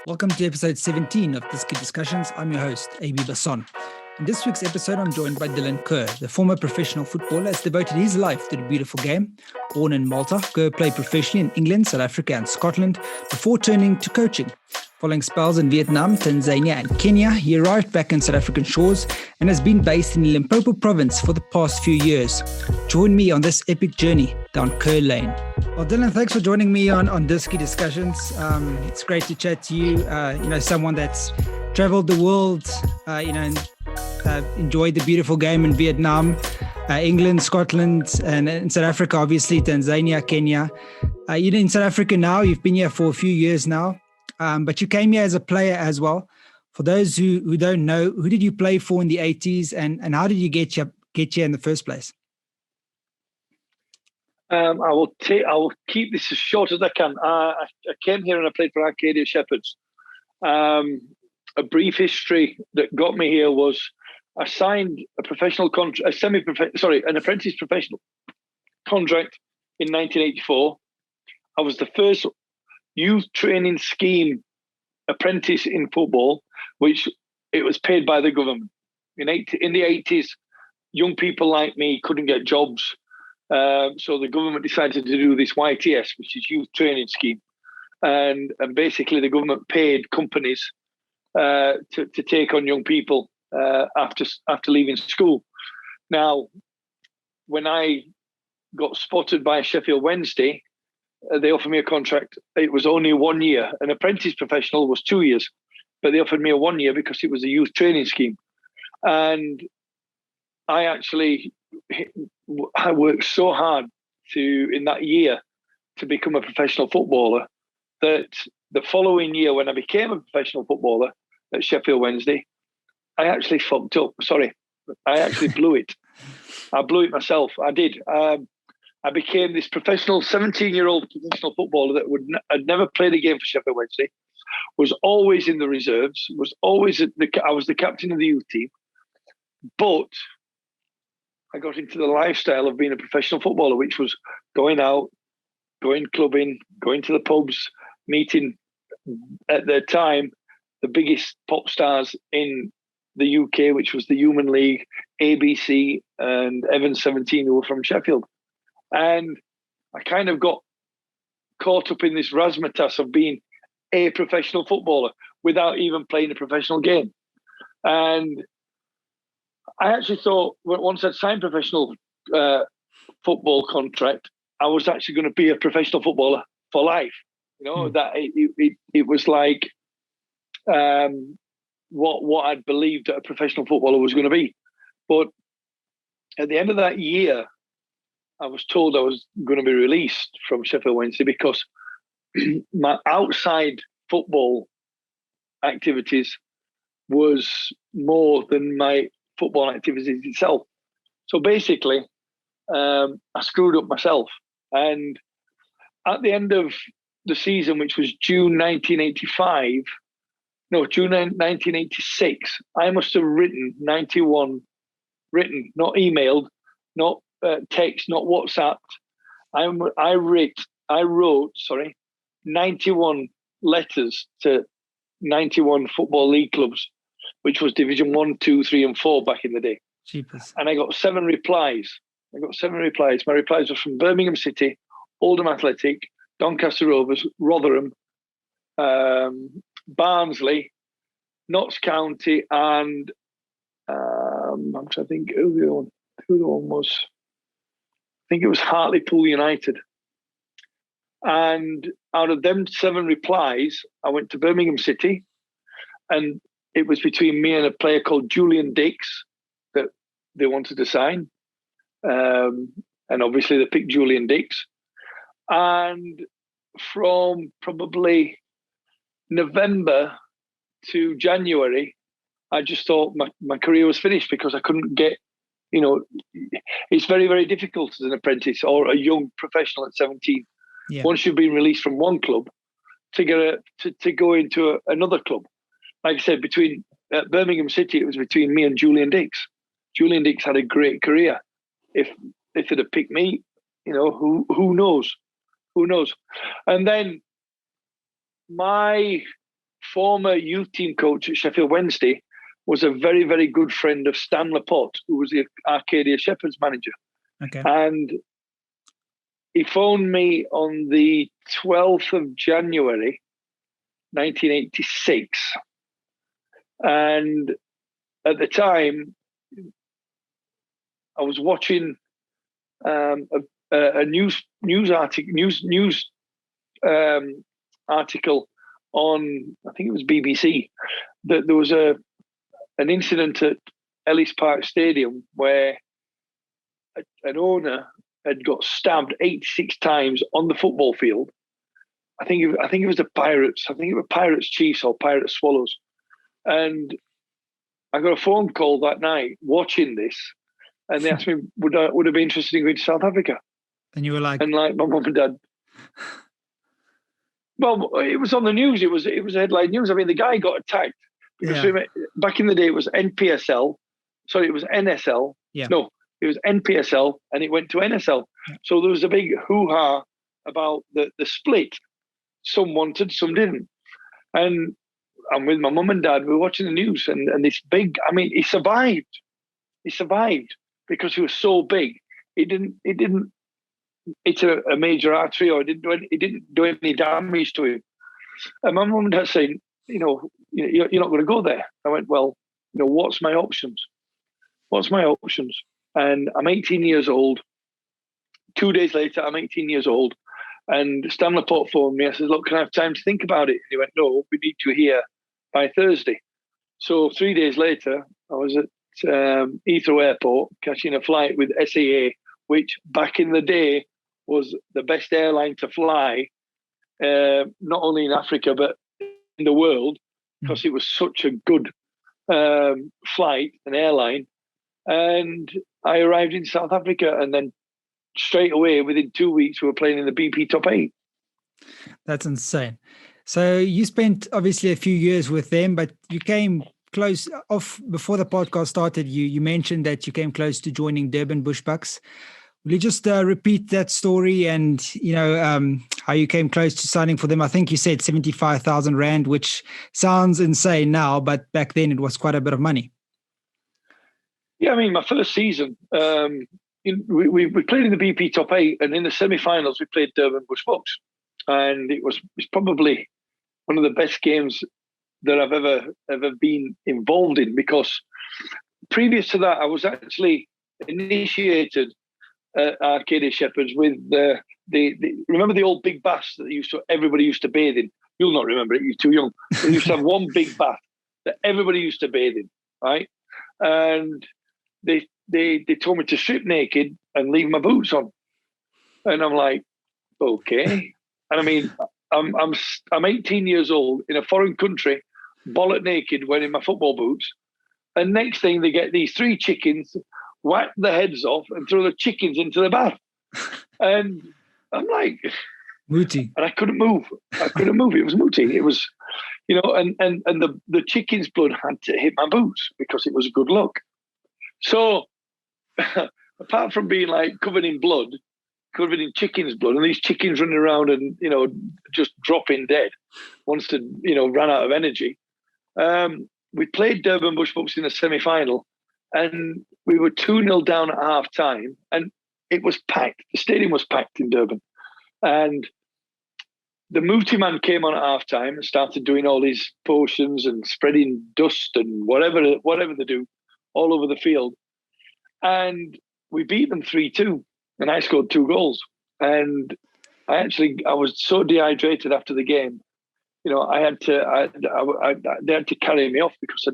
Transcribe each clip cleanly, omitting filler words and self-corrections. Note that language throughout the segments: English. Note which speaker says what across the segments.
Speaker 1: Welcome to episode 17 of Disky Discussions. I'm your host, AB Basson. In this week's episode, I'm joined by Dylan Kerr. The former professional footballer has devoted his life to the beautiful game. Born in Malta, Kerr played professionally in England, South Africa and Scotland before turning to coaching. Following spells in Vietnam, Tanzania and Kenya, he arrived back in South African shores and has been based in Limpopo province for the past few years. Join me on this epic journey down Kerr Lane. Well, Dylan, thanks for joining me on Disky Discussions. It's great to chat to you. Someone that's traveled the world, enjoyed the beautiful game in Vietnam, England, Scotland, and in South Africa, obviously, Tanzania, Kenya. You're in South Africa now. You've been here for a few years now, but you came here as a player as well. For those who don't know, who did you play for in the 80s and how did you get here in the first place?
Speaker 2: I will keep this as short as I can. I came here and I played for Arcadia Shepherds. A brief history that got me here was I signed an apprentice professional contract in 1984. I was the first youth training scheme apprentice in football, which it was paid by the government. In the 80s, young people like me couldn't get jobs. So the government decided to do this YTS, which is youth training scheme. And basically the government paid companies to take on young people after leaving school. Now, when I got spotted by Sheffield Wednesday, they offered me a contract. It was only 1 year. An apprentice professional was 2 years, but they offered me a 1 year because it was a youth training scheme. And I worked so hard in that year to become a professional footballer that the following year, when I became a professional footballer at Sheffield Wednesday, I actually fucked up. Sorry, I actually blew it. I blew it myself. I did. I became this professional 17-year-old professional footballer that had never played a game for Sheffield Wednesday, was always in the reserves, was always I was the captain of the youth team, but I got into the lifestyle of being a professional footballer, which was going out, going clubbing, going to the pubs, meeting at the time the biggest pop stars in the UK, which was the Human League, ABC, and Evan 17, who were from Sheffield. And I kind of got caught up in this razzmatazz of being a professional footballer without even playing a professional game. And I actually thought once I'd signed professional football contract, I was actually going to be a professional footballer for life. That it was like what I'd believed that a professional footballer was going to be. But at the end of that year, I was told I was going to be released from Sheffield Wednesday because my outside football activities was more than my football activities itself. So basically, I screwed up myself. And at the end of the season, which was June 1986, I must have written 91, not emailed, not text, not WhatsApp. I wrote 91 letters to 91 football league clubs, which was Division 1, 2, 3, and 4 back in the day.
Speaker 1: Jeepers.
Speaker 2: And I got 7 replies. My replies were from Birmingham City, Oldham Athletic, Doncaster Rovers, Rotherham, Barnsley, Notts County, and I'm trying to think who the one was. I think it was Hartlepool United. And out of them 7 replies, I went to Birmingham City, and it was between me and a player called Julian Dix that they wanted to sign. And obviously they picked Julian Dix. And from probably November to January, I just thought my career was finished because I couldn't get, it's very, very difficult as an apprentice or a young professional at 17.
Speaker 1: Yeah.
Speaker 2: Once you've been released from one club to go into another club. Like I said, between Birmingham City, it was between me and Julian Dix. Julian Dix had a great career. If they'd have picked me, who knows? And then my former youth team coach at Sheffield Wednesday was a very, very good friend of Stan Laporte, who was the Arcadia Shepherds manager.
Speaker 1: Okay.
Speaker 2: And he phoned me on the 12th of January, 1986. And at the time, I was watching a news article on, I think it was BBC, that there was an incident at Ellis Park Stadium where an owner had got stabbed 86 times on the football field. I think it was the Pirates. I think it was Pirates Chiefs or Pirates Swallows. And I got a phone call that night watching this, and they asked me, would I be interested in going to South Africa?
Speaker 1: And you were like,
Speaker 2: and like my mum and dad. Well, it was on the news. It was headline news. I mean, the guy got attacked because back in the day it was NPSL. Sorry, it was NSL.
Speaker 1: Yeah.
Speaker 2: No, it was NPSL, and it went to NSL. Yeah. So there was a big hoo-ha about the split. Some wanted, some didn't. And I'm with my mum and dad. We were watching the news, and this big. I mean, he survived. He survived because he was so big. It didn't. It's a major artery, or it didn't do any damage to him. And my mum and dad saying, you're not going to go there. I went, well, what's my options? What's my options? And I'm 18 years old. 2 days later, I'm 18 years old. And Stan Laporte phoned me. I said, look, can I have time to think about it? He went, no, we need you here by Thursday. So 3 days later, I was at Heathrow Airport catching a flight with SAA, which back in the day was the best airline to fly, not only in Africa, but in the world, because it was such a good flight, an airline. And I arrived in South Africa, and then straight away, within 2 weeks, we were playing in the BP Top 8.
Speaker 1: That's insane. So you spent obviously a few years with them, but you came close off before the podcast started. You mentioned that you came close to joining Durban Bushbucks. Will you just repeat that story and, how you came close to signing for them? I think you said 75,000 Rand, which sounds insane now, but back then it was quite a bit of money.
Speaker 2: Yeah, I mean, my first season, we played in the BP Top 8, and in the semi-finals we played Durban Bushbucks. And it's probably one of the best games that I've ever been involved in, because previous to that, I was actually initiated Arcadia Shepherds with the remember the old big baths that everybody used to bathe in. You'll not remember it, you're too young. We used to have one big bath that everybody used to bathe in, right? And they told me to strip naked and leave my boots on, and I'm like, okay. And I mean, I'm 18 years old in a foreign country, bollock naked, wearing my football boots, and next thing they get these 3 chickens, whack the heads off and throw the chickens into the bath. And I'm like,
Speaker 1: Mooty.
Speaker 2: And I couldn't move. It was mooty. It was, and the chicken's blood had to hit my boots because it was good luck. So apart from being like covered in blood, covered in chicken's blood, and these chickens running around and, just dropping dead once they, ran out of energy. We played Durban Bushbucks in the semi-final, and we were 2-0 down at half time, and it was packed. The stadium was packed in Durban. And the Mooty man came on at half time and started doing all these potions and spreading dust and whatever they do all over the field. And we beat them 3-2, and I scored 2 goals. And I was so dehydrated after the game. They had to carry me off because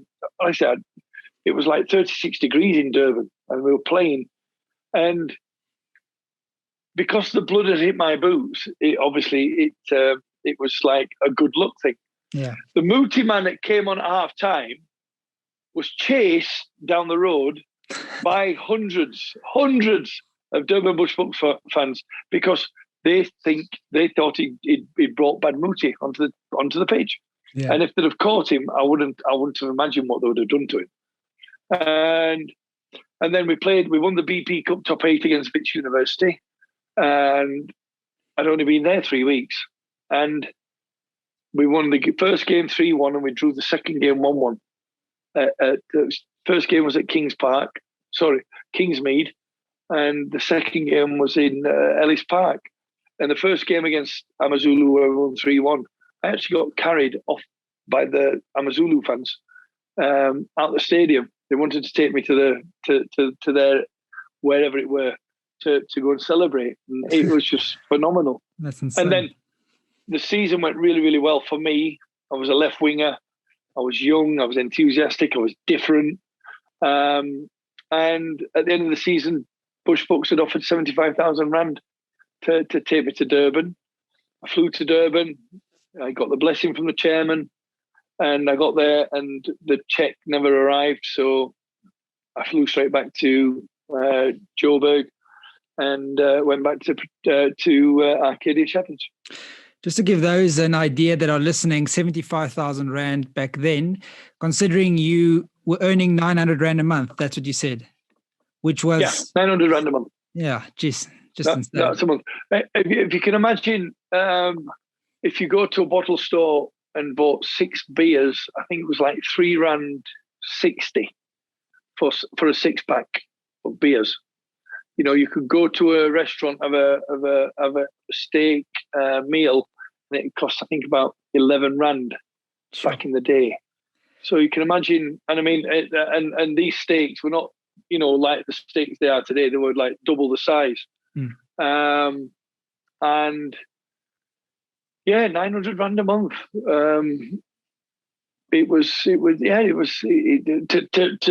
Speaker 2: it was like 36 degrees in Durban, and we were playing. And because the blood had hit my boots, it was like a good luck thing.
Speaker 1: Yeah.
Speaker 2: The Mooty man that came on at half time was chased down the road by hundreds of Durban Bushbucks fans because they thought he'd brought bad Mooty onto the pitch. Yeah. And if they'd have caught him, I wouldn't have imagined what they would have done to him. And then we won the BP Cup Top 8 against Leeds University, and I'd only been there 3 weeks. And we won the first game 3-1 and we drew the second game 1-1. The first game was at Kingsmead, and the second game was in Ellis Park. And the first game against Amazulu, where we won 3-1, I actually got carried off by the Amazulu fans out the stadium. They wanted to take me to their wherever it were to go and celebrate. And it was just phenomenal.
Speaker 1: That's insane.
Speaker 2: And then the season went really, really well for me. I was a left winger. I was young. I was enthusiastic. I was different. And at the end of the season, Bush Books had offered 75,000 rand to take me to Durban. I flew to Durban. I got the blessing from the chairman, and I got there, and the check never arrived. So I flew straight back to Joburg and went back to Arcadia Shepherds.
Speaker 1: Just to give those an idea that are listening, 75,000 rand back then, considering you were earning 900 rand a month, that's what you said, which was
Speaker 2: 900 rand a month.
Speaker 1: Yeah, just insane.
Speaker 2: That's a month. If you can imagine, if you go to a bottle store and bought 6 beers, I think it was like £3.60 for a 6-pack of beers. You know, you could go to a restaurant, have a steak meal, and it cost, I think, about 11 rand back in the day. So you can imagine, and I mean, and these steaks were not, you know, like the steaks they are today. They were like double the size. And yeah, 900 rand a month. It was to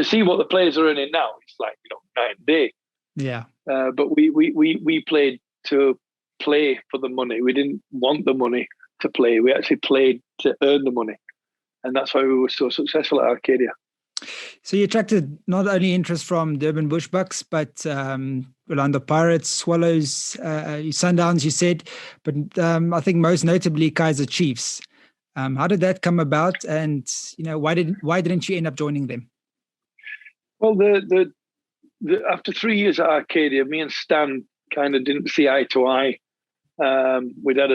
Speaker 2: see what the players are earning now. It's like, you know, night and day.
Speaker 1: Yeah.
Speaker 2: But we played to play for the money. We didn't want the money to play. We actually played to earn the money. And that's why we were so successful at Arcadia.
Speaker 1: So you attracted not only interest from Durban Bushbucks, but Orlando Pirates, Swallows, Sundowns, you said, but I think most notably Kaizer Chiefs. How did that come about? And, you know, why didn't you end up joining them?
Speaker 2: Well, after 3 years at Arcadia, me and Stan kind of didn't see eye to eye. We'd had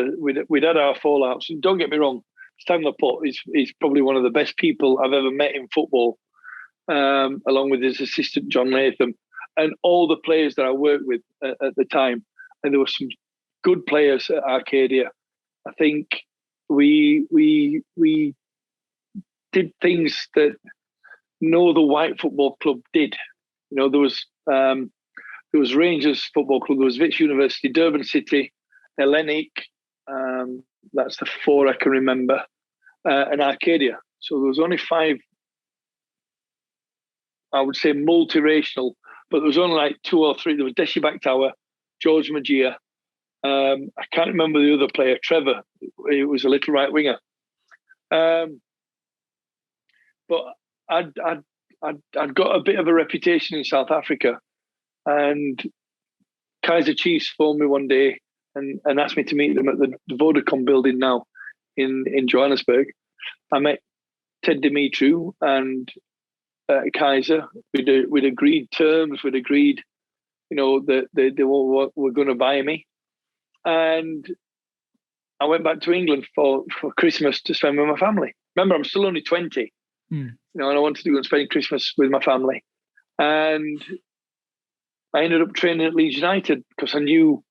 Speaker 2: our fallouts. And don't get me wrong, Stan Laporte is probably one of the best people I've ever met in football, along with his assistant John Latham, and all the players that I worked with at the time. And there were some good players at Arcadia. I think we did things that no other white football club did. You know, there was Rangers Football Club, there was Wits University, Durban City, Hellenic, that's the 4 I can remember, and Arcadia. So there was only 5, I would say, multiracial, but there was only like 2 or 3. There was Deshi Backtower, George Magia. I can't remember the other player, Trevor. He was a little right winger. But I'd got a bit of a reputation in South Africa, and Kaizer Chiefs phoned me one day and asked me to meet them at the Vodacom building now in Johannesburg. I met Ted Dimitru and Kaizer. We'd agreed terms. We'd agreed, you know, that they were going to buy me, and I went back to England for Christmas to spend with my family. Remember, I'm still only 20. You know, and I wanted to go and spend Christmas with my family. And I ended up training at Leeds United because I knew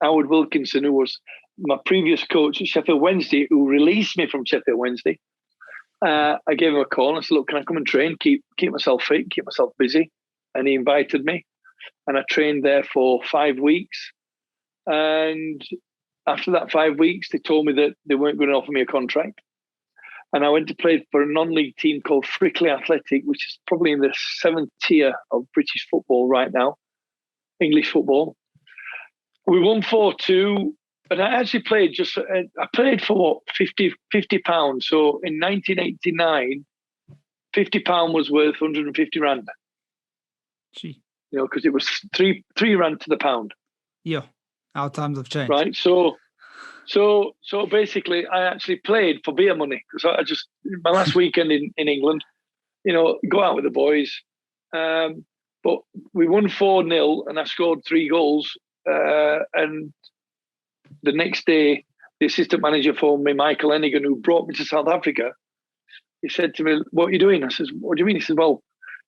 Speaker 2: Howard Wilkinson, who was my previous coach at Sheffield Wednesday, who released me from Sheffield Wednesday. I gave him a call and I said, look, can I come and train, keep myself fit, keep myself busy? And he invited me. And I trained there for 5 weeks. And after that 5 weeks, they told me that they weren't going to offer me a contract. And I went to play for a non-league team called Frickley Athletic, which is probably in the 7th tier of British football right now, English football. We won 4-2, and I actually played I played for what, £50. So in 1989, £50 was worth 150 rand.
Speaker 1: Gee.
Speaker 2: You know, because it was three rand to the pound.
Speaker 1: Yeah, our times have changed.
Speaker 2: Right, so basically, I actually played for beer money because my last weekend in England, you know, go out with the boys. But we won 4-0 and I scored 3 goals. And the next day, the assistant manager for me, Michael Ennigan, who brought me to South Africa, he said to me, "What are you doing?" I says, "What do you mean?" He said, "Well,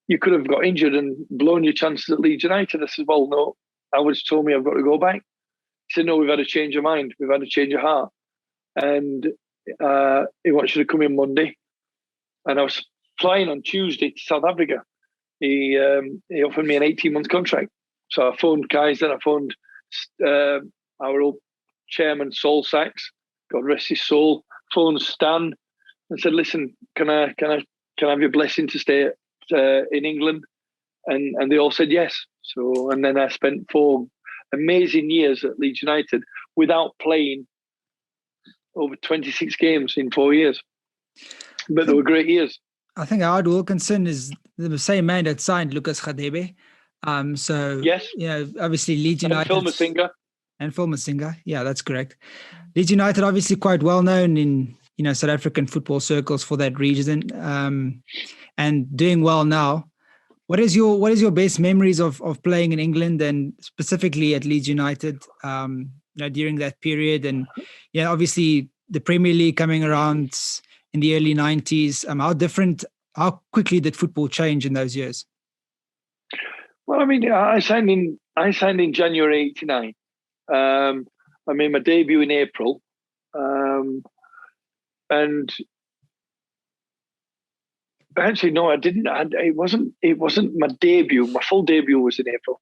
Speaker 2: you could have got injured and blown your chances at Leeds United." I said, "Well, no, I was told me I've got to go back." He said, "No, we've had a change of mind. We've had a change of heart. And he wants you to come in Monday." And I was flying on Tuesday to South Africa. He offered me an 18-month contract. So I phoned Kaizer, I phoned our old chairman, Saul Sachs, God rest his soul, phoned Stan and said, "Listen, can I have your blessing to stay in England?" And they all said yes. So, and then I spent 4 amazing years at Leeds United without playing over 26 games in 4 years. But they were great years.
Speaker 1: I think Howard Wilkinson is the same man that signed Lucas Radebe. So,
Speaker 2: yes,
Speaker 1: obviously Leeds United.
Speaker 2: And Phil Masinga.
Speaker 1: Yeah, that's correct. Leeds United, obviously quite well known in, South African football circles for that reason, and doing well now. What is your best memories of playing in England and specifically at Leeds United, during that period? And, obviously the Premier League coming around in the early 90s. How quickly did football change in those years?
Speaker 2: Well, I mean, I signed in January '89. I made my debut in April, and actually, no, I didn't. It wasn't my debut. My full debut was in April.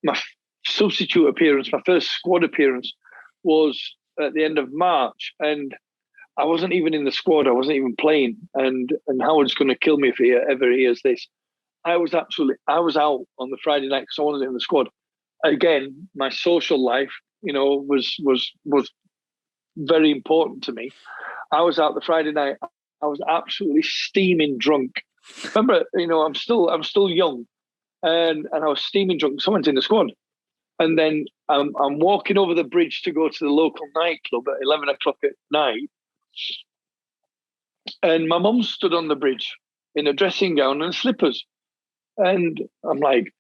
Speaker 2: My substitute appearance, my first squad appearance, was at the end of March, and I wasn't even in the squad. I wasn't even playing. And Howard's going to kill me if he ever hears this. I was out on the Friday night because I wasn't in the squad. Again, my social life, was very important to me. I was out the Friday night. I was absolutely steaming drunk. Remember, I'm still young, and I was steaming drunk. Someone's in the squad, and then I'm walking over the bridge to go to the local nightclub at 11 o'clock at night. And my mum stood on the bridge in a dressing gown and slippers. And I'm like,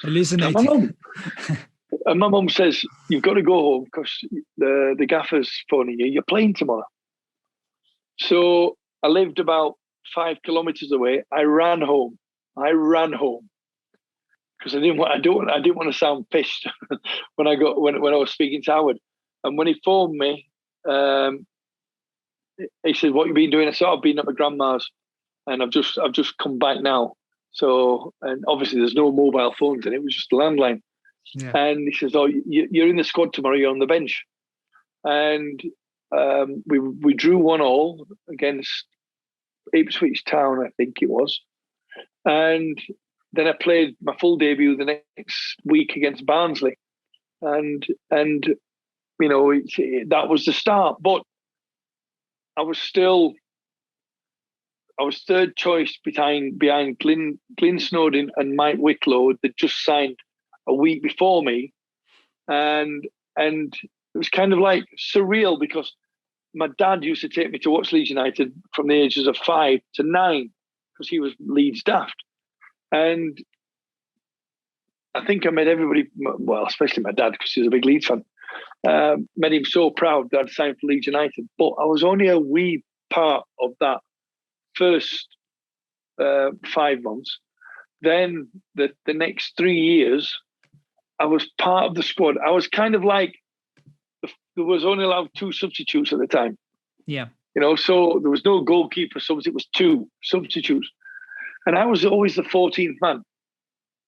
Speaker 1: hallucinating.
Speaker 2: And my mum says, "You've got to go home because the gaffer's phoning you. You're playing tomorrow." So I lived about 5 kilometers away. I ran home because I didn't want to sound pissed when I was speaking to Howard. And when he phoned me, he said, "What have you been doing?" I said, "I've been at my grandma's, and I've just come back now." So, and obviously there's no mobile phones, and it was just a landline.
Speaker 1: Yeah.
Speaker 2: And he says, "Oh, you're in the squad tomorrow. You're on the bench." And we drew 1-1 against Ipswich Town, I think it was. And then I played my full debut the next week against Barnsley, and that was the start. But I was third choice behind Glyn Snowden and Mike Wicklow that just signed a week before me, and it was kind of like surreal because my dad used to take me to watch Leeds United from the ages of 5 to 9 because he was Leeds daft, and I think I made everybody, well, especially my dad because he was a big Leeds fan, made him so proud that I'd signed for Leeds United. But I was only a wee part of that first 5 months. Then the next 3 years, I was part of the squad. I was kind of like, there was only allowed 2 substitutes at the time.
Speaker 1: Yeah.
Speaker 2: So there was no goalkeeper subs. It was 2 substitutes. And I was always the 14th man.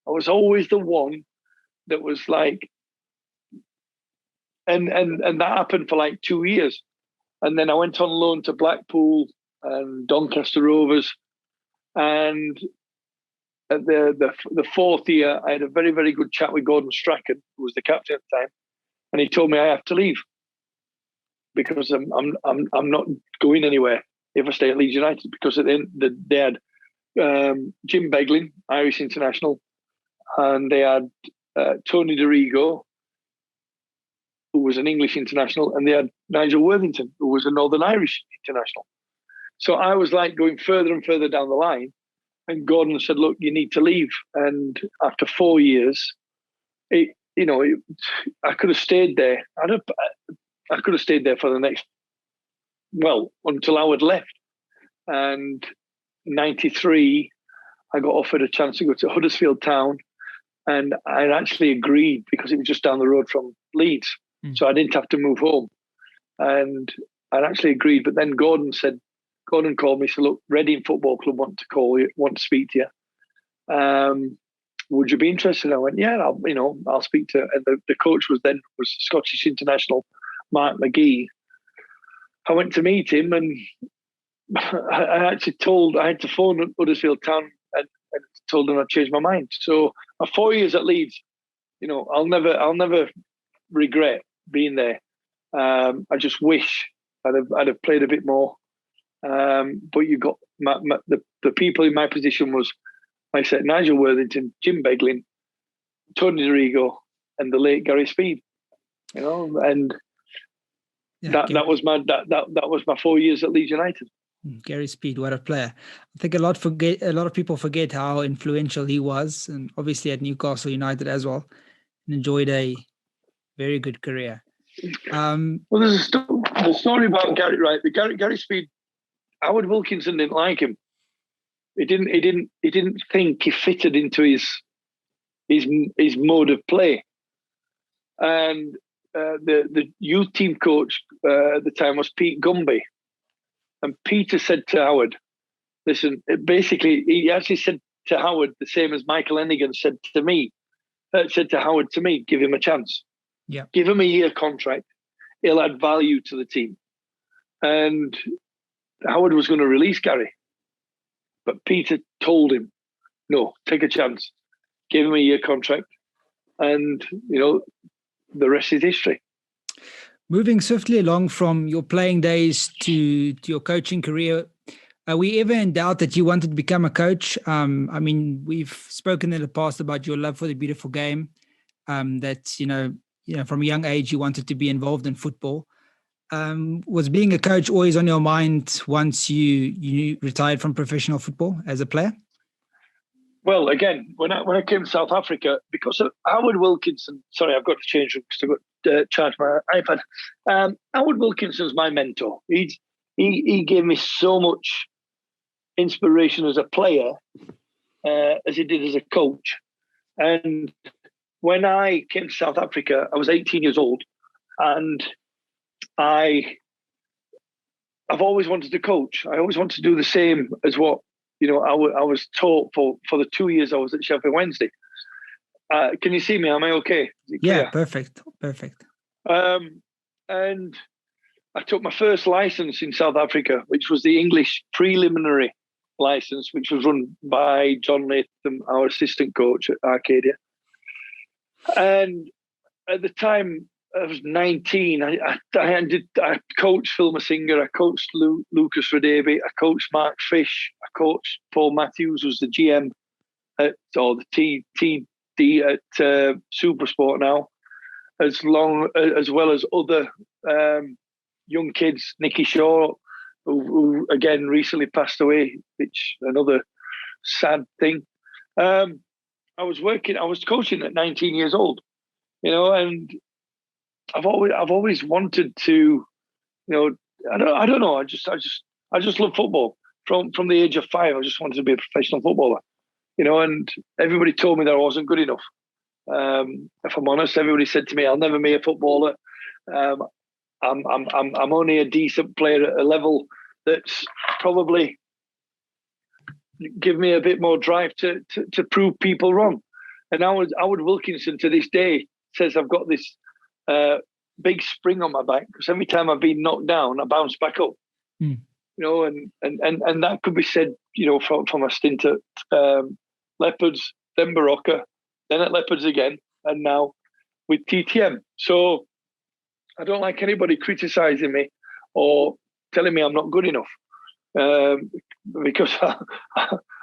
Speaker 2: I was always the one that was like, and that happened for like 2 years. And then I went on loan to Blackpool and Doncaster Rovers. And at the 4th year, I had a very, very good chat with Gordon Strachan, who was the captain at the time. And he told me I have to leave because I'm not going anywhere if I stay at Leeds United, because at the end they had Jim Beglin, Irish international, and they had Tony DeRigo, who was an English international, and they had Nigel Worthington, who was a Northern Irish international. So I was like going further and further down the line, and Gordon said, "Look, you need to leave." And after 4 years, I could have stayed there. I could have stayed there for the next, until Howard left. And 93, I got offered a chance to go to Huddersfield Town, and I actually agreed because it was just down the road from Leeds, so I didn't have to move home. And I actually agreed, but then Gordon called me, said, "Look, Reading Football Club want to speak to you. Would you be interested?" I went, "Yeah, I'll speak to." And the coach was Scottish international Mark McGee. I went to meet him, and I had to phone Huddersfield Town and told them I'd changed my mind. So my 4 years at Leeds, I'll never regret being there. I just wish I'd have played a bit more. But you got the people in my position was, like I said, Nigel Worthington, Jim Beglin, Tony Dorigo, and the late Gary Speed. And that was my 4 years at Leeds United.
Speaker 1: Gary Speed, what a player! I think a lot of people forget how influential he was, and obviously at Newcastle United as well, and enjoyed a very good career.
Speaker 2: There's the story about Gary, right? Gary Speed. Howard Wilkinson didn't like him. He didn't think he fitted into his mode of play. And the youth team coach at the time was Pete Gumby. And Peter said to Howard, listen, basically, he actually said to Howard the same as Michael Hennigan said to Howard to me, give him a chance.
Speaker 1: Yeah.
Speaker 2: Give him a year contract. He'll add value to the team. And Howard was going to release Gary. But Peter told him, no, take a chance. Give him a year contract. And, the rest is history.
Speaker 1: Moving swiftly along from your playing days to your coaching career, are we ever in doubt that you wanted to become a coach? We've spoken in the past about your love for the beautiful game, that, from a young age, you wanted to be involved in football. Was being a coach always on your mind once you retired from professional football as a player?
Speaker 2: Well, again, when I came to South Africa, because of Howard Wilkinson, sorry, I've got to change rooms to charge my iPad. Howard Wilkinson's my mentor. He gave me so much inspiration as a player as he did as a coach. And when I came to South Africa, I was 18 years old, and I've always wanted to coach. I always wanted to do the same as what I was taught for the 2 years I was at Sheffield Wednesday. Can you see me? Am I okay?
Speaker 1: Yeah, perfect.
Speaker 2: And I took my first license in South Africa, which was the English preliminary license, which was run by John Latham, our assistant coach at Arcadia. And at the time, I was 19. I coached Phil Masinga. I coached Lucas Radebe. I coached Mark Fish. I coached Paul Matthews, who's the GM the TD at Supersport now, as well as other young kids. Nicky Shaw, who again recently passed away, which another sad thing. I was coaching at 19 years old, and I've always wanted to, I don't know. I just love football from the age of 5. I just wanted to be a professional footballer, and everybody told me that I wasn't good enough. If I'm honest, everybody said to me, "I'll never be a footballer. I'm only a decent player at a level that's probably give me a bit more drive to prove people wrong." And Howard Wilkinson to this day says I've got this big spring on my back because every time I've been knocked down, I bounce back up. And that could be said, from a stint at Leopards, then Barocca, then at Leopards again, and now with TTM. So I don't like anybody criticising me or telling me I'm not good enough, because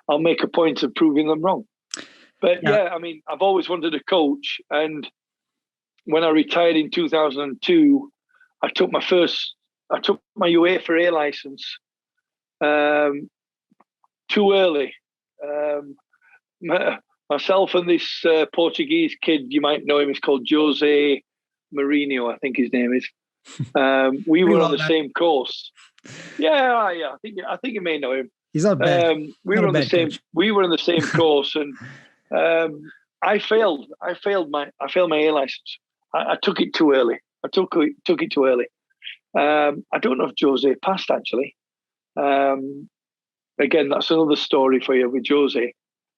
Speaker 2: I'll make a point of proving them wrong. But yeah, I've always wanted to coach, and when I retired in 2002, I took my UEFA A license too early. My myself and this Portuguese kid, you might know him, he's called Jose Mourinho, I think his name is. We were on the same course. Yeah. I think you may know him.
Speaker 1: He's not bad.
Speaker 2: We were on the same course, and I failed my A license. I took it too early. I took it too early. I don't know if Jose passed actually. Again, that's another story for you with Jose.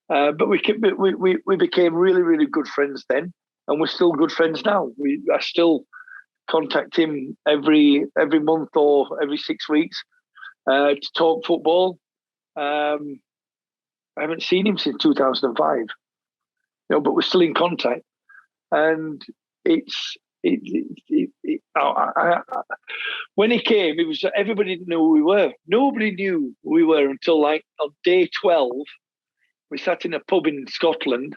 Speaker 2: But we became really, really good friends then, and we're still good friends now. I still contact him every month or every 6 weeks to talk football. I haven't seen him since 2005, but we're still in contact, and when he came, it was everybody didn't know who we were. Nobody knew who we were until like on day 12. We sat in a pub in Scotland,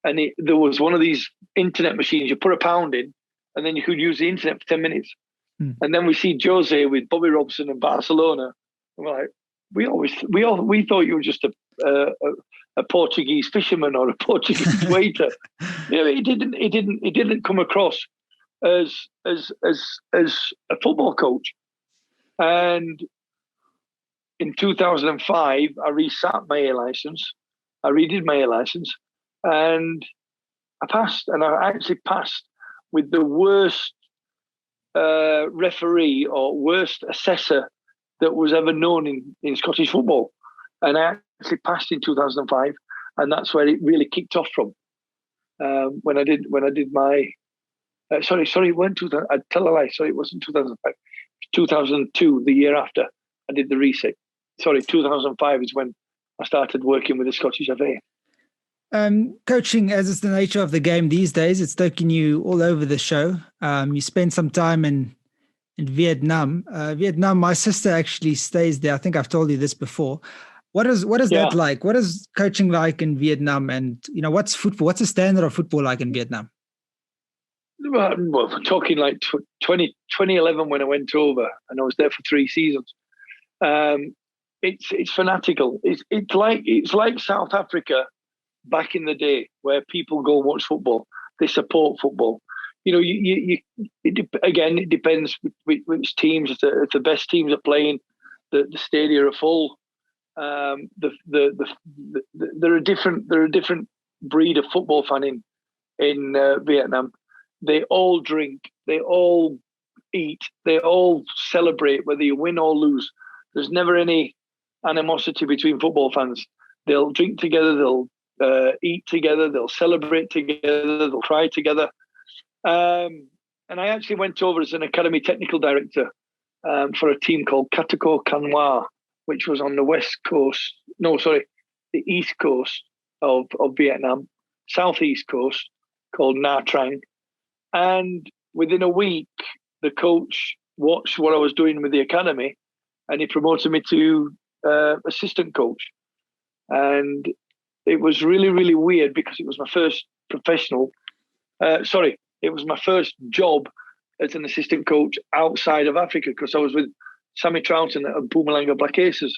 Speaker 2: and there was one of these internet machines. You put £1 in, and then you could use the internet for 10 minutes. And then we see Jose with Bobby Robson in Barcelona. And we're like, we thought you were just a Portuguese fisherman or a Portuguese waiter. He didn't come across as a football coach. And in 2005, I resat my A license. I redid my A license, and I passed. And I actually passed with the worst referee or worst assessor that was ever known in Scottish football. And I actually passed in 2005, and that's where it really kicked off from. When I did my sorry, it wasn't 2000. I tell a lie. Sorry, it wasn't 2005. 2002, the year after, I did the reset. Sorry, 2005 is when I started working with the Scottish FA.
Speaker 1: Coaching, as is the nature of the game these days, it's taking you all over the show. You spent some time in Vietnam. Vietnam, my sister actually stays there. I think I've told you this before. What is that like? What is coaching like in Vietnam? And what's football? What's the standard of football like in Vietnam?
Speaker 2: Well, we're talking like 2011 when I went over, and I was there for 3 seasons. It's fanatical. It's like South Africa back in the day, where people go and watch football. They support football. It depends which teams. If the best teams are playing, the stadia are full. There are different breed of football fan in Vietnam. They all drink, they all eat, they all celebrate whether you win or lose. There's never any animosity between football fans. They'll drink together, they'll eat together, they'll celebrate together, they'll cry together. And I actually went over as an academy technical director for a team called Kaizer Chiefs, which was on the east coast of Vietnam, southeast coast, called Nha Trang. And within a week, the coach watched what I was doing with the academy, and he promoted me to assistant coach. And it was really, really weird because it was my first it was my first job as an assistant coach outside of Africa, because I was with Sammy Troughton at Mpumalanga Black Aces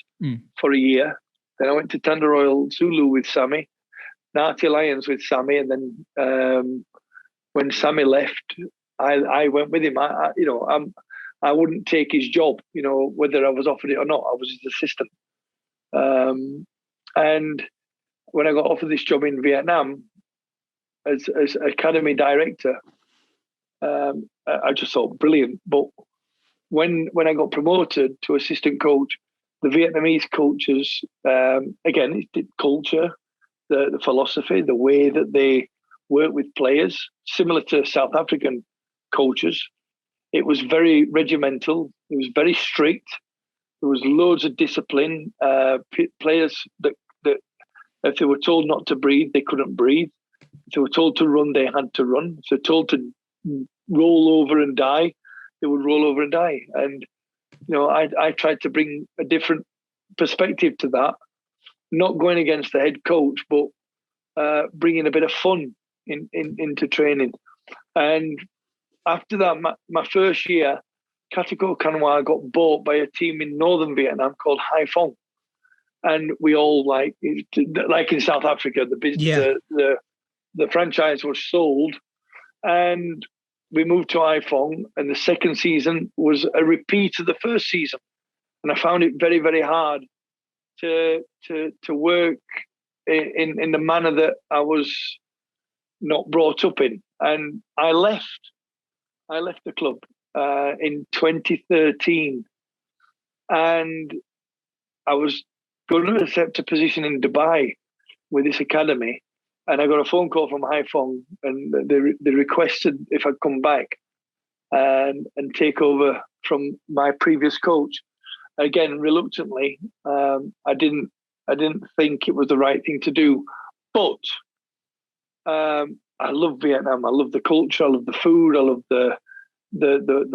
Speaker 2: for a year. Then I went to Thunder Royal Zulu with Sammy, Nati Lions with Sammy, and then when Sammy left, I went with him. I wouldn't take his job, whether I was offered it or not. I was his assistant. And when I got offered this job in Vietnam as academy director, I just thought brilliant. But when I got promoted to assistant coach, the Vietnamese coaches, again, it's the culture, the philosophy, the way that they work with players, similar to South African coaches. It was very regimental. It was very strict. There was loads of discipline. Players that if they were told not to breathe, they couldn't breathe. If they were told to run, they had to run. If they were told to roll over and die, they would roll over and die. And I tried to bring a different perspective to that, not going against the head coach, but bringing a bit of fun into training. And after that, my first year, Kaizer Chiefs got bought by a team in northern Vietnam called Hai Phong. and we all like in South Africa, the franchise was sold, and we moved to Haiphong, and the second season was a repeat of the first season, and I found it very, very hard to work in the manner that I was not brought up in, and I left the club in 2013, and I was going to accept a position in Dubai with this academy, and I got a phone call from Haiphong, and they requested if I'd come back and take over from my previous coach. Again, reluctantly, I didn't think it was the right thing to do, but I love Vietnam. I love the culture. I love the food. I love the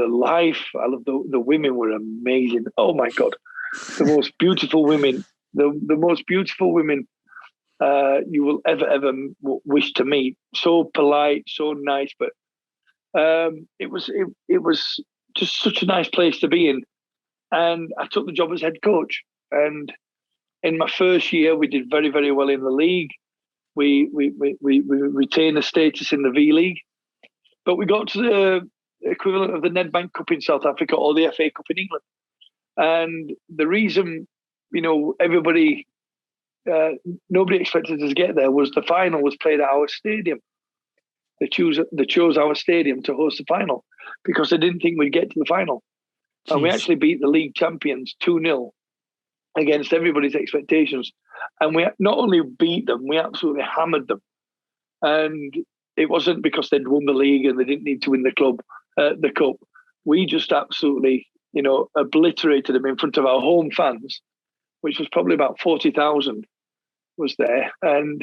Speaker 2: life. I love the women were amazing. Oh my God, the most beautiful women. The most beautiful women you will ever wish to meet. So polite, so nice, but it was just such a nice place to be in. And I took the job as head coach. And in my first year, we did very, very well in the league. We retained the status in the V League, but we got to the equivalent of the Nedbank Cup in South Africa or the FA Cup in England. And the reason, everybody, nobody expected us to get there was the final was played at our stadium. They chose our stadium to host the final because they didn't think we'd get to the final. Jeez. And we actually beat the league champions 2-0 against everybody's expectations. And we not only beat them, we absolutely hammered them. And it wasn't because they'd won the league and they didn't need to win the cup. We just absolutely, obliterated them in front of our home fans, which was probably about 40,000 was there. And,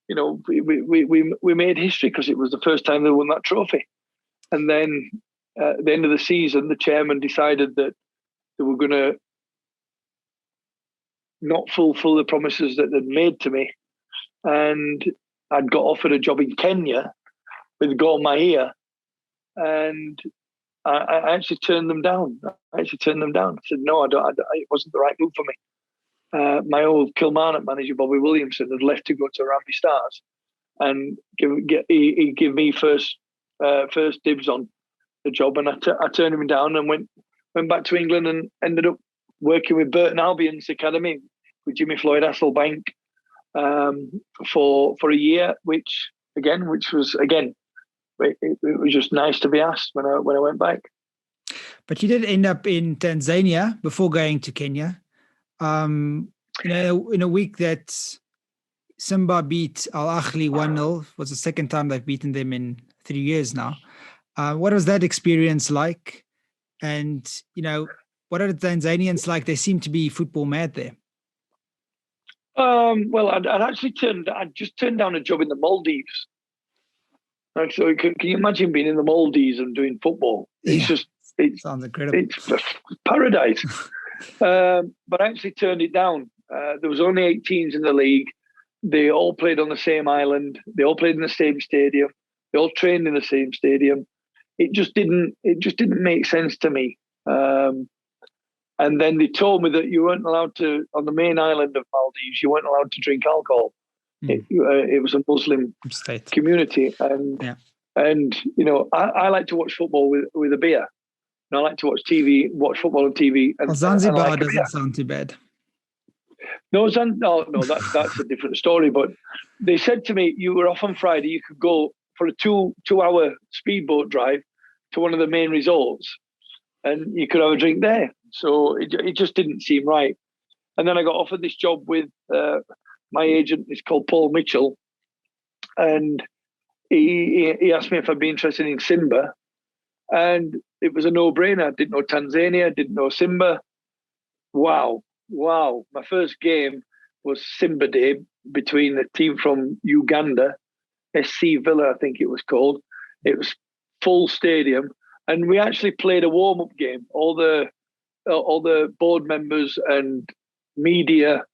Speaker 2: we made history because it was the first time they won that trophy. And then at the end of the season, the chairman decided that they were going to not fulfill the promises that they'd made to me. And I'd got offered a job in Kenya with Gor Mahia, and I actually turned them down. I said, no, I don't. It wasn't the right move for me. My old Kilmarnock manager, Bobby Williamson, had left to go to Ramsey Stars, and he gave me first dibs on the job, and I turned him down and went back to England and ended up working with Burton Albion's academy with Jimmy Floyd Hasselbank for a year, which was it was just nice to be asked when I went back.
Speaker 1: But you did end up in Tanzania before going to Kenya. In a week that Simba beat Al Ahly 1-0, was the second time they've beaten them in 3 years now. What was that experience like? And, what are the Tanzanians like? They seem to be football mad there.
Speaker 2: Well, I'd just turned down a job in the Maldives. Like, so can you imagine being in the Maldives and doing football? It
Speaker 1: sounds incredible.
Speaker 2: It's paradise. But I actually turned it down. There was only 8 teams in the league. They all played on the same island. They all played in the same stadium. They all trained in the same stadium. It just didn't make sense to me. And then they told me that you weren't allowed to, on the main island of Maldives, you weren't allowed to drink alcohol. It was a Muslim
Speaker 1: state
Speaker 2: community, and I like to watch football with a beer. And I like to watch football on TV. And
Speaker 1: Zanzibar doesn't sound too bad.
Speaker 2: No, that's a different story. But they said to me, you were off on Friday, you could go for a 2-hour speedboat drive to one of the main resorts, and you could have a drink there. So it just didn't seem right. And then I got offered this job with my agent. It's called Paul Mitchell, and he asked me if I'd be interested in Simba, and it was a no-brainer. I didn't know Tanzania, didn't know Simba. Wow. My first game was Simba Day between the team from Uganda, SC Villa, I think it was called. It was full stadium, and we actually played a warm-up game. All the board members and media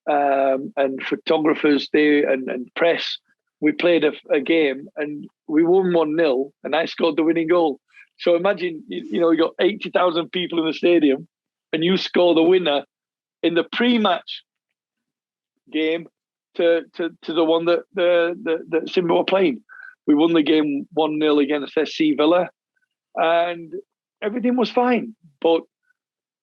Speaker 2: and photographers there and press, we played a game, and we won 1-0, and I scored the winning goal. So imagine, you got 80,000 people in the stadium, and you score the winner in the pre-match game to the one that Simba were playing. We won the game 1-0 against SC Villa, and everything was fine. But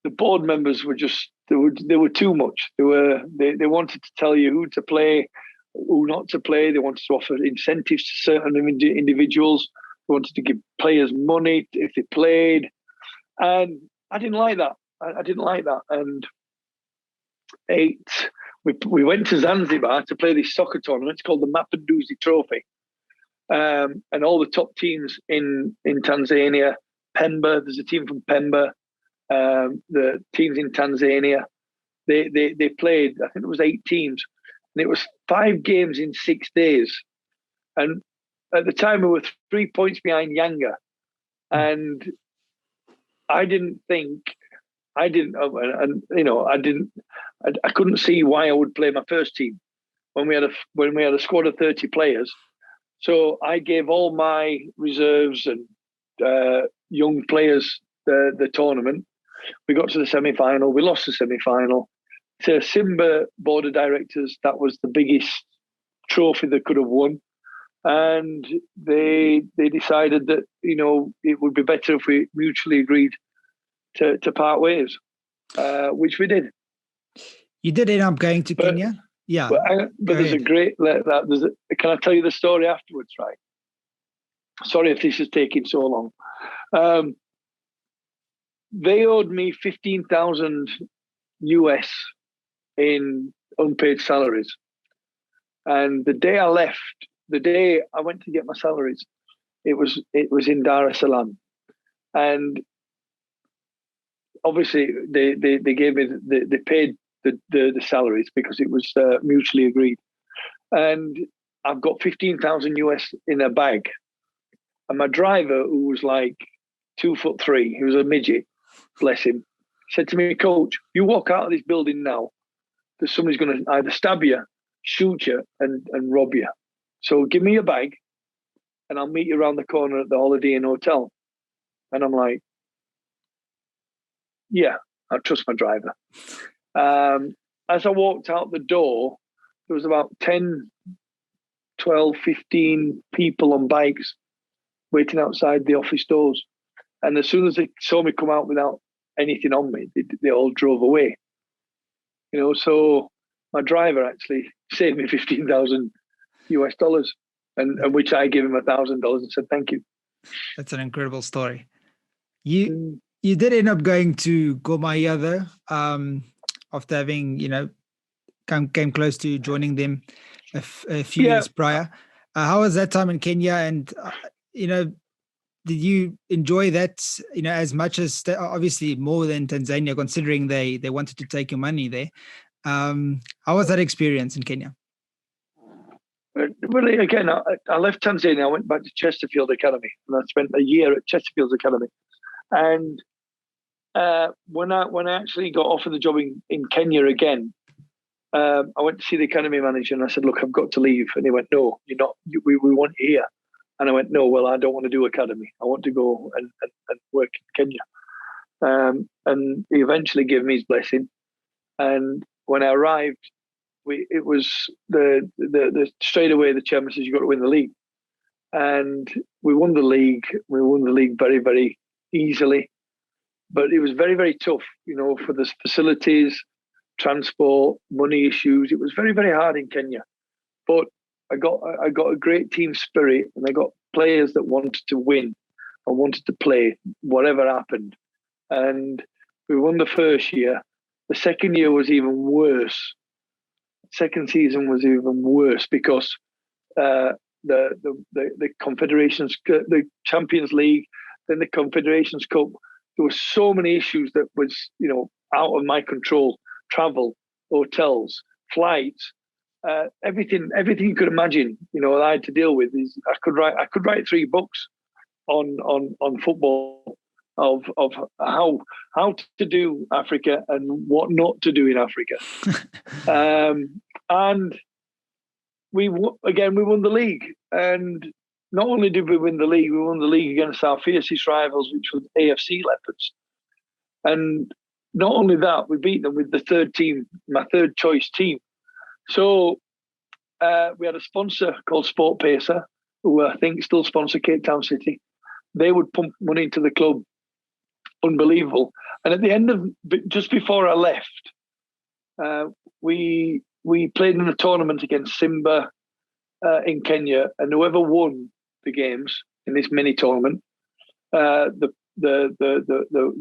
Speaker 2: the board members were just they were too much. They wanted to tell you who to play, who not to play. They wanted to offer incentives to certain individuals. They wanted to give players money if they played, and I didn't like that. I didn't like that. And we went to Zanzibar to play this soccer tournament. It's called the Mapinduzi Trophy. And all the top teams in Tanzania, Pemba, there's a team from Pemba, the teams in Tanzania, they played, I think it was 8 teams, and it was 5 games in 6 days. And at the time we were 3 points behind Yanga. And I couldn't see why I would play my first team when we had a squad of 30 players. So I gave all my reserves and young players the tournament. We got to the semi-final. We lost the semi-final. To Simba board of directors, that was the biggest trophy they could have won. And they decided that, it would be better if we mutually agreed to part ways, which we did.
Speaker 1: You did end up going to Kenya? Yeah.
Speaker 2: But there's
Speaker 1: ahead.
Speaker 2: a great... Can I tell you the story afterwards, right? Sorry if this is taking so long. They owed me $15,000 US in unpaid salaries. And the day I left, the day I went to get my salaries, it was in Dar es Salaam. And obviously they gave me, they paid the salaries because it was mutually agreed. And I've got $15,000 US in a bag. And my driver, who was like 2'3", he was a midget, bless him, said to me, "Coach, you walk out of this building now, that somebody's going to either stab you, shoot you, and rob you. So give me your bag, and I'll meet you around the corner at the Holiday Inn Hotel." And I'm like, yeah, I trust my driver. As I walked out the door, there was about 10, 12, 15 people on bikes waiting outside the office doors. And as soon as they saw me come out without anything on me, they all drove away. So my driver actually saved me $15,000 US, and which I gave him $1,000 and said thank you.
Speaker 1: That's an incredible story. You did end up going to Gor Mahia though, after having came close to joining them a few years prior. How was that time in Kenya? And did you enjoy that as much as obviously more than Tanzania, considering they wanted to take your money there? How was that experience in Kenya?
Speaker 2: Well, again, I left Tanzania. I went back to Chesterfield Academy, and I spent a year at Chesterfield Academy. And when I actually got offered the job in Kenya again, I went to see the academy manager, and I said, "Look, I've got to leave." And he went, "No, you're not. We want you here." And I went, "No, well, I don't want to do academy. I want to go and work in Kenya." And he eventually gave me his blessing. And when I arrived, it was the straight away the chairman says, "You've got to win the league." And we won the league. We won the league very, very easily. But it was very, very tough, for the facilities, transport, money issues. It was very, very hard in Kenya. But I got a great team spirit, and I got players that wanted to win and wanted to play whatever happened. And we won the first year. The second year was even worse. Second season was even worse because the Confederations, the Champions League, then the Confederations Cup. There were so many issues that was out of my control. Travel, hotels, flights. Everything you could imagine, that I had to deal with. I could write 3 books on football of how to do Africa and what not to do in Africa. And we won the league, and not only did we win the won the league against our fiercest rivals, which was AFC Leopards. And not only that, we beat them with the third team, my third choice team. So we had a sponsor called Sport Pacer, who I think still sponsor Cape Town City. They would pump money into the club. Unbelievable. And at the end of, just before I left, we played in a tournament against Simba in Kenya, and whoever won the games in this mini tournament, the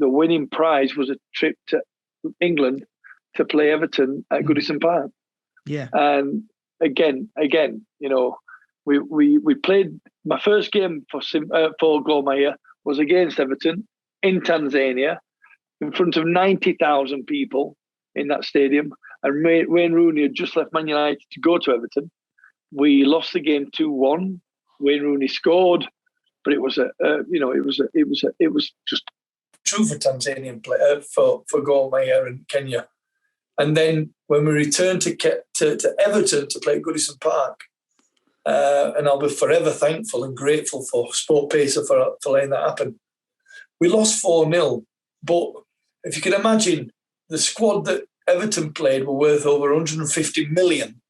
Speaker 2: winning prize was a trip to England to play Everton at Goodison Park.
Speaker 1: Yeah.
Speaker 2: And again, we played. My first game for Gor Mahia was against Everton in Tanzania, in front of 90,000 people in that stadium. And Wayne Rooney had just left Man United to go to Everton. We lost the game 2-1. Wayne Rooney scored, but it was just true for Tanzanian player for Gor Mahia and Kenya. And then when we returned to Everton to play at Goodison Park, and I'll be forever thankful and grateful for Sport Pacer for letting that happen. We lost 4-0, but if you can imagine, the squad that Everton played were worth over 150 million,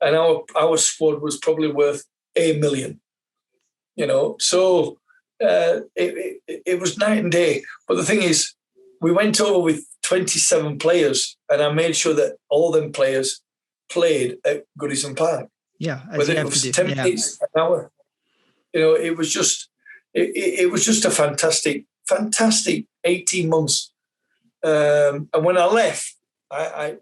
Speaker 2: and our squad was probably worth $1 million. So it was night and day. But the thing is, we went over with 27 players, and I made sure that all them players played at Goodison Park.
Speaker 1: Yeah,
Speaker 2: whether it was 10 minutes, an hour. It was just a fantastic 18 months. And when I left, I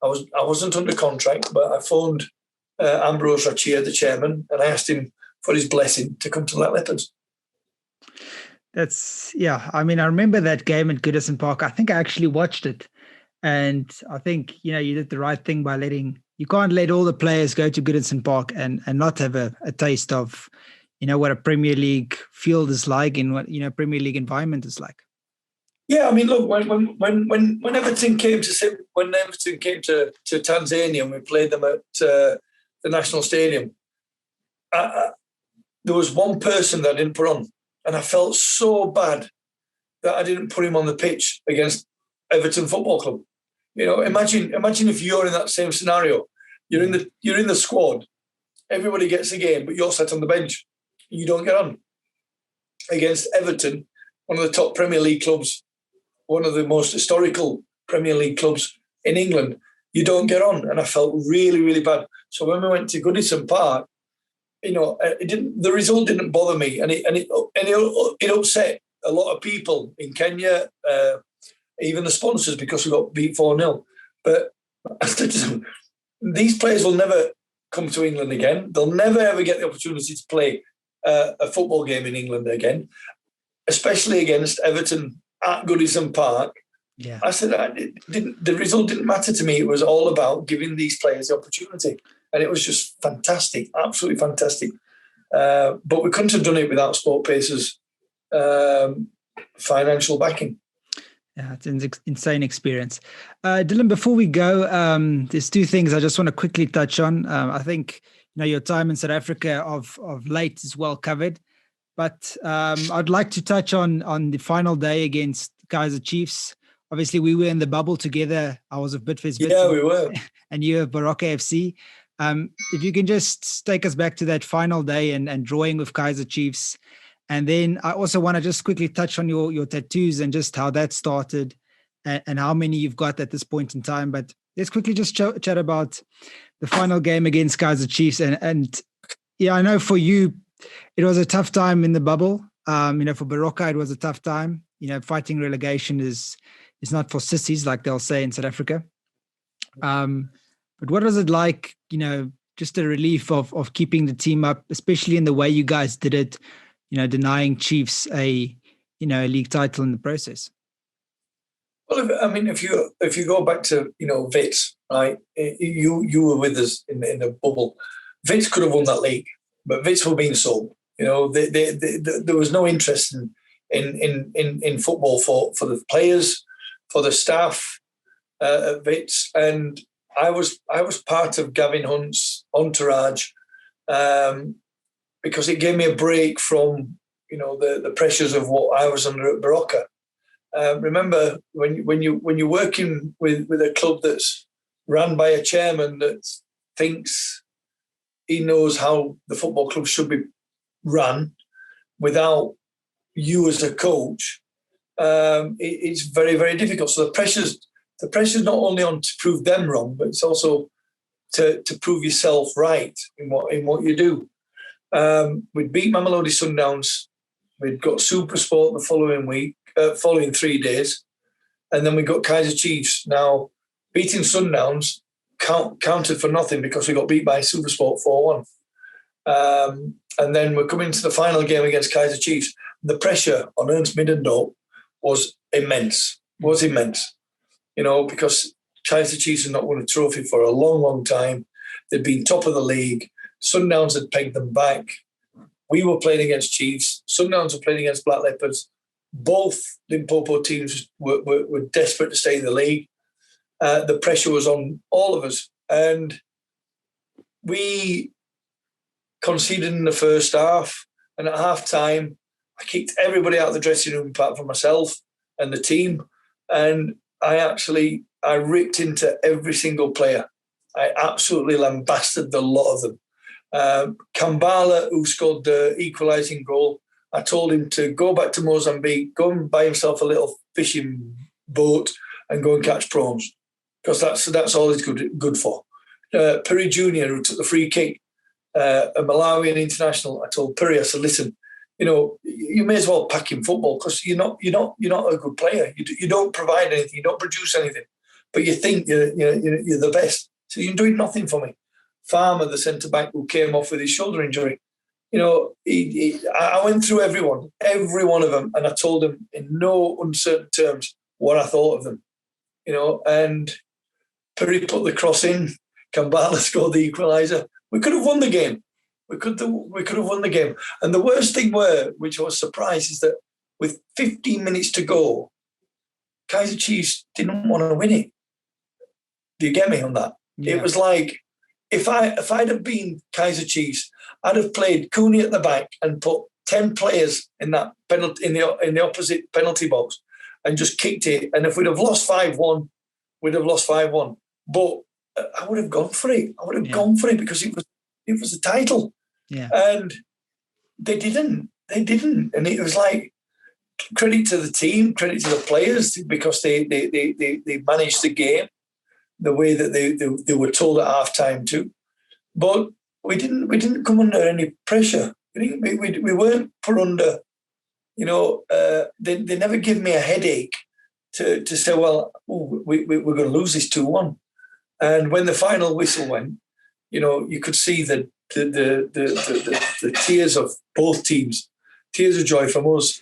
Speaker 2: wasn't under contract, but I phoned Ambrose Rachia, the chairman, and I asked him for his blessing to come to Black Leopards.
Speaker 1: I remember that game at Goodison Park. I think I actually watched it, and I think you did the right thing by you can't let all the players go to Goodison Park and not have a taste of what a Premier League field is like and what Premier League environment is like.
Speaker 2: Yeah, I mean, look, when Everton came to Tanzania and we played them at the National Stadium, there was one person that I didn't put on, and I felt so bad that I didn't put him on the pitch against Everton Football Club. Imagine if you're in that same scenario. You're in the squad. Everybody gets a game, but you're sat on the bench. You don't get on against Everton, one of the top Premier League clubs, one of the most historical Premier League clubs in England. You don't get on, and I felt really, really bad. So when we went to Goodison Park, the result didn't bother me, and it upset a lot of people in Kenya, even the sponsors, because we got beat 4-0. But I said to them, these players will never come to England again. They'll never ever get the opportunity to play a football game in England again, especially against Everton at Goodison Park.
Speaker 1: Yeah.
Speaker 2: I said the result didn't matter to me. It was all about giving these players the opportunity, and it was just fantastic, absolutely fantastic. But we couldn't have done it without Sport Pacer's financial backing.
Speaker 1: Yeah, it's an insane experience. Dylan, before we go, there's two things I just want to quickly touch on. I think your time in South Africa of late is well covered, but I'd like to touch on the final day against Kaizer Chiefs. Obviously, we were in the bubble together. I was of Bidfest.
Speaker 2: Yeah, we were.
Speaker 1: And you of Baroka FC. If you can just take us back to that final day and drawing with Kaizer Chiefs. And then I also want to just quickly touch on your tattoos and just how that started and how many you've got at this point in time. But let's quickly just chat about the final game against Kaizer Chiefs. And yeah, I know for you, it was a tough time in the bubble. For Baroka, it was a tough time. Fighting relegation is not for sissies, like they'll say in South Africa. But what was it like, just a relief of keeping the team up, especially in the way you guys did it, denying Chiefs a league title in the process?
Speaker 2: Well, if you go back to Wits, right? You were with us in the bubble. Wits could have won that league, but Wits were being sold. There was no interest in football for the players, for the staff at Wits, and I was part of Gavin Hunt's entourage. Because it gave me a break from, the pressures of what I was under at Baroka.
Speaker 3: Remember, when you're working with a club that's run by a chairman that thinks he knows how the football club should be run without you as a coach, it's very, very difficult. So the pressure's not only on to prove them wrong, but it's also to prove yourself right in what you do. We'd beat Mamelodi Sundowns. We'd got SuperSport the following 3 days, and then we got Kaizer Chiefs. Now, beating Sundowns counted for nothing because we got beat by SuperSport 4-1. And then we're coming to the final game against Kaizer Chiefs. The pressure on Ernst Middendorp was immense. Because Kaizer Chiefs had not won a trophy for a long, long time. They'd been top of the league. Sundowns had pegged them back. We were playing against Chiefs. Sundowns were playing against Black Leopards. Both Limpopo teams were desperate to stay in the league. The pressure was on all of us. And we conceded in the first half. And at half-time, I kicked everybody out of the dressing room apart from myself and the team. And I ripped into every single player. I absolutely lambasted the lot of them. Kambala, who scored the equalising goal, I told him to go back to Mozambique, go and buy himself a little fishing boat and go and catch prawns, because that's all he's good for. Piri Jr., who took the free kick, a Malawian international, I told Piri, I said, listen, you may as well pack in football because you're not a good player. You don't provide anything, you don't produce anything, but you think you're the best. So you're doing nothing for me. Farmer, the centre back who came off with his shoulder injury, I went through every one of them, and I told them in no uncertain terms what I thought of them. And Piri put the cross in. Kambala scored the equaliser. We could have won the game. We could have won the game. And the worst thing which I was surprised, is that with 15 minutes to go, Kaizer Chiefs didn't want to win it. Do you get me on that? Yeah. It was like, if I'd have been Kaizer Chiefs, I'd have played Cooney at the back and put 10 players in that penalty in the opposite penalty box and just kicked it. And if we'd have lost 5-1, we'd have lost 5-1. But I would have gone for it. I would have gone for it because it was a title.
Speaker 1: Yeah.
Speaker 3: And they didn't. And it was like, credit to the team, credit to the players, because they managed the game the way that they were told at half-time too. But we didn't come under any pressure. We weren't put under, they never give me a headache to say, well, we're going to lose this 2-1. And when the final whistle went, you could see the tears of both teams, tears of joy from us,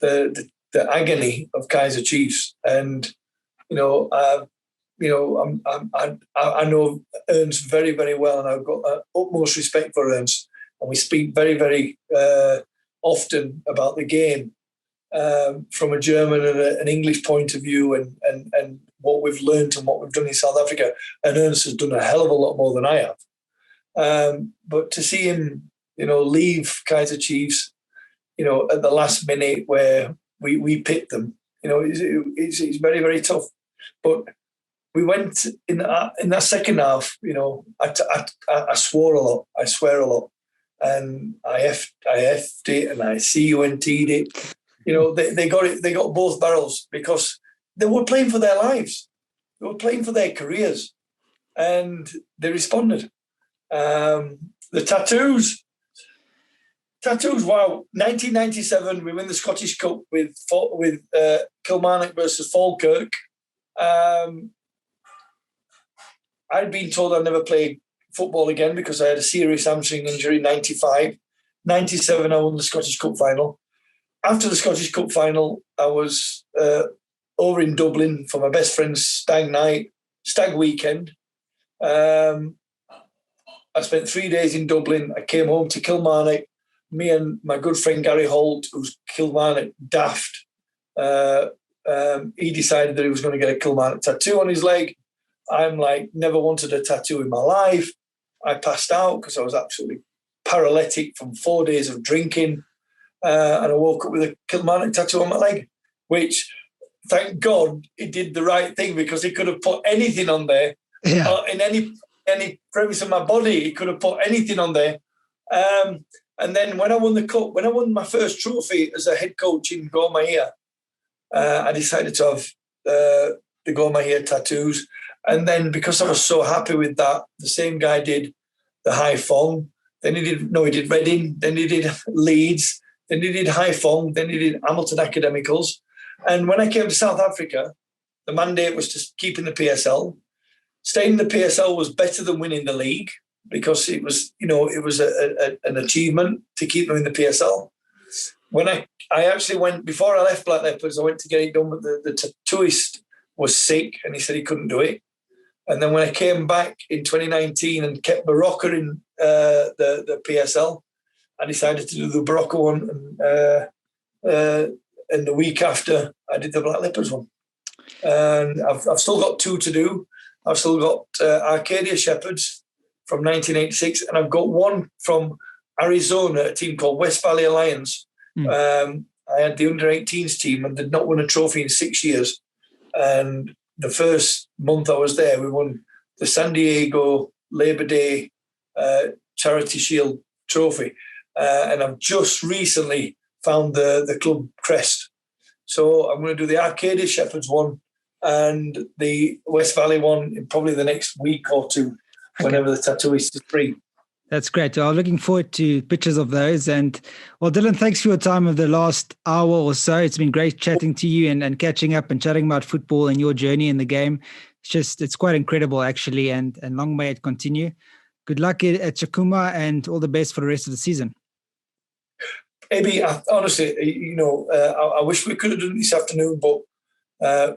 Speaker 3: the agony of Kaizer Chiefs. And, I know Ernst very, very well, and I've got utmost respect for Ernst. And we speak very, very often about the game from a German and an English point of view, and what we've learned and what we've done in South Africa. And Ernst has done a hell of a lot more than I have. But to see him, leave Kaizer Chiefs, at the last minute where we picked them, it's very, very tough. But we went in that second half. I swore a lot. I swear a lot, and I effed it, and I CUNT'd it. They got it. They got both barrels because they were playing for their lives. They were playing for their careers, and they responded. The tattoos. Wow! 1997, we win the Scottish Cup with Kilmarnock versus Falkirk. I'd been told I'd never play football again because I had a serious hamstring injury in 95. 97, I won the Scottish Cup final. After the Scottish Cup final, I was over in Dublin for my best friend's stag weekend. I spent 3 days in Dublin. I came home to Kilmarnock. Me and my good friend Gary Holt, who's Kilmarnock daft, he decided that he was going to get a Kilmarnock tattoo on his leg. I'm like, never wanted a tattoo in my life. I passed out because I was absolutely paralytic from 4 days of drinking. And I woke up with a Kilmarnock tattoo on my leg, which thank God he did the right thing, because he could have put anything on there.
Speaker 1: Yeah.
Speaker 3: In any premise of my body, he could have put anything on there. And then when I won the cup, when I won my first trophy as a head coach in Gor Mahia, I decided to have the Gor Mahia tattoos. And then because I was so happy with that, the same guy did the High Fong. Then he did Reading. Then he did Leeds. Then he did High Fong. Then he did Hamilton Academicals. And when I came to South Africa, the mandate was to keep in the PSL. Staying in the PSL was better than winning the league, because it was an achievement to keep them in the PSL. When I actually went, before I left Black Leopards, I went to get it done, but the tattooist was sick and he said he couldn't do it. And then when I came back in 2019 and kept Barocca in the PSL, I decided to do the Barocca one. And the week after, I did the Black Leopards one. And I've still got 2 to do. I've still got Arcadia Shepherds from 1986, and I've got one from Arizona, a team called West Valley Alliance. I had the under-18s team and did not win a trophy in 6 years. And the first month I was there, we won the San Diego Labor Day Charity Shield Trophy. And I've just recently found the club crest. So I'm going to do the Arcadia Shepherds one and the West Valley one in probably the next week or 2, whenever the tattooist is free.
Speaker 1: That's great. I'm looking forward to pictures of those. And well, Dylan, thanks for your time of the last hour or so. It's been great chatting to you and catching up and chatting about football and your journey in the game. It's quite incredible, actually, and long may it continue. Good luck at Chakuma and all the best for the rest of the season.
Speaker 3: Maybe, honestly, I wish we could have done it this afternoon, but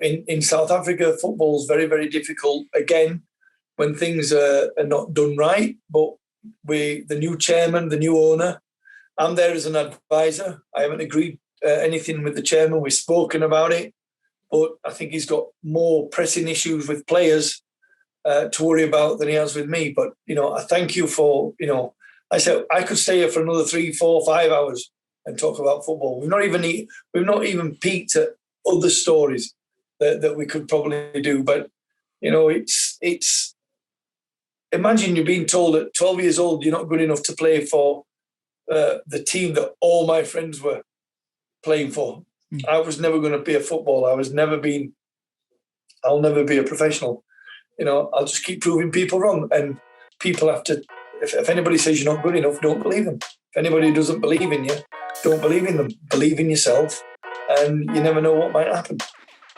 Speaker 3: in South Africa, football is very, very difficult. Again, when things are not done right, but the new chairman, the new owner, I'm there as an advisor. I haven't agreed anything with the chairman. We've spoken about it, but I think he's got more pressing issues with players to worry about than he has with me. But, I thank you for, I said I could stay here for another 3, 4, 5 hours and talk about football. We've not even peeked at other stories that we could probably do. But, it's imagine you're being told at 12 years old you're not good enough to play for the team that all my friends were playing for. I was never going to be a footballer. I'll never be a professional. I'll just keep proving people wrong. And people have to, if anybody says you're not good enough, don't believe them. If anybody doesn't believe in you, don't believe in them. Believe in yourself, and you never know what might happen.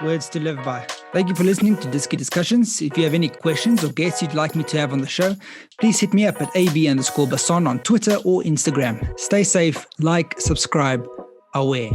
Speaker 1: Words to live by. Thank you for listening to Disky Discussions. If you have any questions or guests you'd like me to have on the show, please hit me up at AB_Basson on Twitter or Instagram. Stay safe, like, subscribe, aware.